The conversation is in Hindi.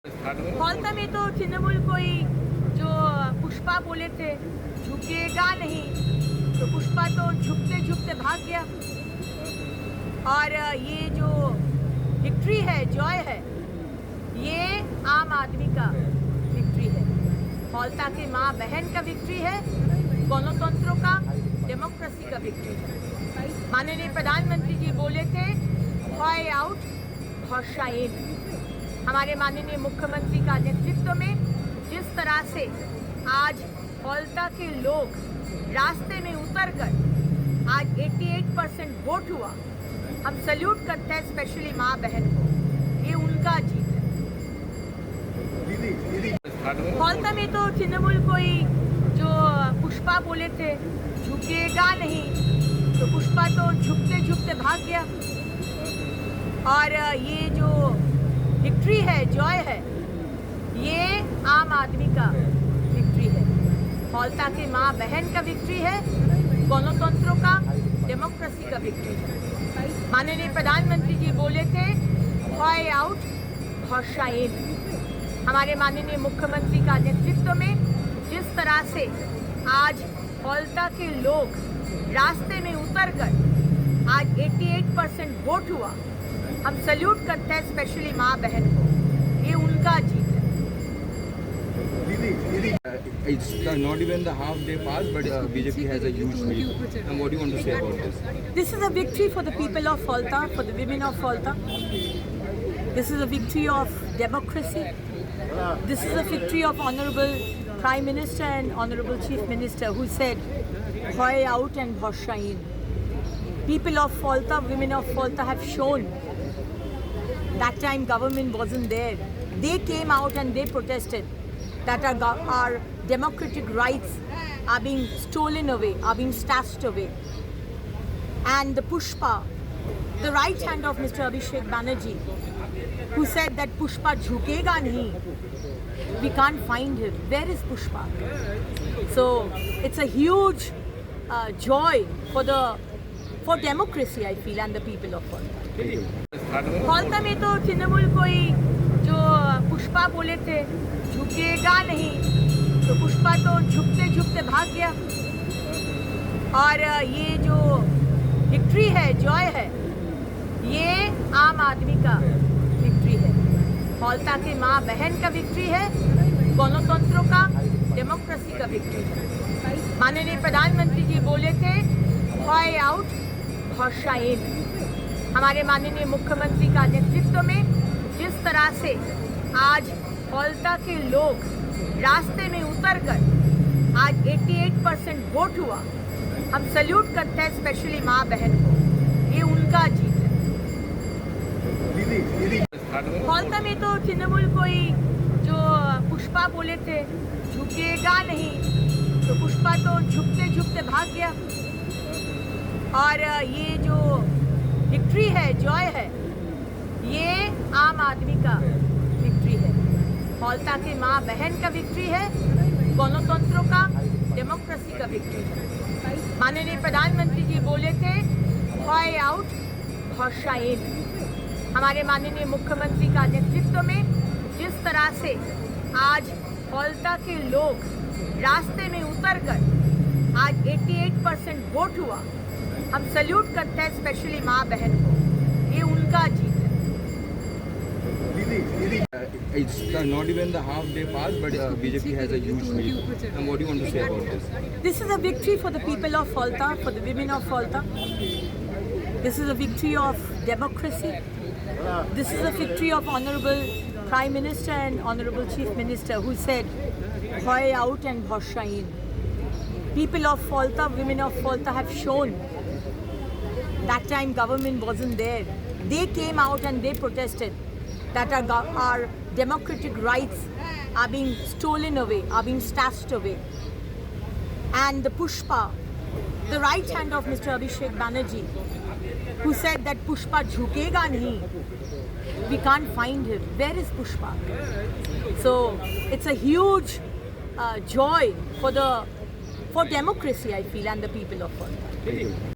फॉल्ता में तो तृणमूल कोई जो पुष्पा बोले थे झुकेगा नहीं, तो पुष्पा तो झुकते झुकते भाग गया। और ये जो विक्ट्री है, जॉय है, ये आम आदमी का विक्ट्री है। फॉल्ता के माँ बहन का विक्ट्री है, गणतंत्रों का, डेमोक्रेसी का विक्ट्री है। माननीय प्रधानमंत्री जी बोले थे हॉय आउट भरोसा इन। हमारे माननीय मुख्यमंत्री का नेतृत्व में जिस तरह से आज फॉल्ता के लोग रास्ते में उतरकर आज 88% वोट हुआ, हम सल्यूट करते हैं स्पेशली माँ बहन को। ये उनका जीत है। फॉल्ता में तो तृणमूल कोई जो पुष्पा बोले थे झुकेगा नहीं, तो पुष्पा तो झुकते झुकते भाग गया। और ये जो विक्ट्री है, जॉय है, ये आम आदमी का विक्ट्री है। फॉल्ता के माँ बहन का विक्ट्री है, गणतंत्रों का, डेमोक्रेसी का विक्ट्री है। माननीय प्रधानमंत्री जी बोले थे हॉय आउट भरोसा इन। हमारे माननीय मुख्यमंत्री का नेतृत्व में जिस तरह से आज फॉल्ता के लोग रास्ते में उतरकर आज 88% वोट हुआ, हम सल्यूट करते हैं स्पेशली माँ बहन को। ये उनका जीत है। It's not even the half day passed, but BJP has a huge lead. And what do you want to say about this? This is a victory for the people of Fhalta, for the women of Fhalta. This is a victory of democracy. This is a victory of Honorable Prime Minister and Honorable Chief Minister who said, Hoy out and Bhorsha in. People of Fhalta, women of Fhalta have shown that time government wasn't there. They came out and they protested that our democratic rights are being stolen away, are being snatched away. And the Pushpa, the right hand of Mr. Abhishek Banerjee, who said that Pushpa jhukega nahi, we can't find him. Where is Pushpa? So it's a huge joy for democracy, I feel, and the people of Fhalta. फॉल्ता में तो तृणमूल कोई जो पुष्पा बोले थे झुकेगा नहीं, तो पुष्पा तो झुकते झुकते भाग गया। और ये जो विक्ट्री है, जॉय है, ये आम आदमी का विक्ट्री है। फॉल्ता के माँ बहन का विक्ट्री है, गणतंत्रों का, डेमोक्रेसी का विक्ट्री है। माननीय प्रधानमंत्री जी बोले थे हॉय आउट भरोसा इन। हमारे माननीय मुख्यमंत्री का नेतृत्व में जिस तरह से आज फॉल्ता के लोग रास्ते में उतरकर आज 88% वोट हुआ, हम सल्यूट करते हैं स्पेशली माँ बहन को। ये उनका जीत है। फॉल्ता में तो तृणमूल कोई जो पुष्पा बोले थे झुकेगा नहीं, तो पुष्पा तो झुकते झुकते भाग गया। और ये जो विक्ट्री है, जॉय है, ये आम आदमी का विक्ट्री है। फॉल्ता के माँ बहन का विक्ट्री है, गणतंत्रों का, डेमोक्रेसी का विक्ट्री है। माननीय प्रधानमंत्री जी बोले थे हॉय आउट भरोसा इन। हमारे माननीय मुख्यमंत्री का नेतृत्व में जिस तरह से आज फॉल्ता के लोग रास्ते में उतरकर आज 88% वोट हुआ, हम सल्यूट करते हैं स्पेशली माँ बहन को। ये उनका जीत है। It's not even the half day passed, but BJP has a huge lead. And what do you want to say about this? This is a victory for the people of Fhalta, for the women of Fhalta. This is a victory of democracy. This is a victory of Honorable Prime Minister and Honorable Chief Minister who said Hoy out and Bhorsha in. People of Fhalta, women of Fhalta have shown that time government wasn't there. They came out and they protested that our democratic rights are being stolen away, are being snatched away. And the Pushpa, the right hand of Mr. Abhishek Banerjee, who said that Pushpa jhukega nahi, we can't find him. Where is Pushpa? So it's a huge joy for democracy, I feel, and the people of Fhalta.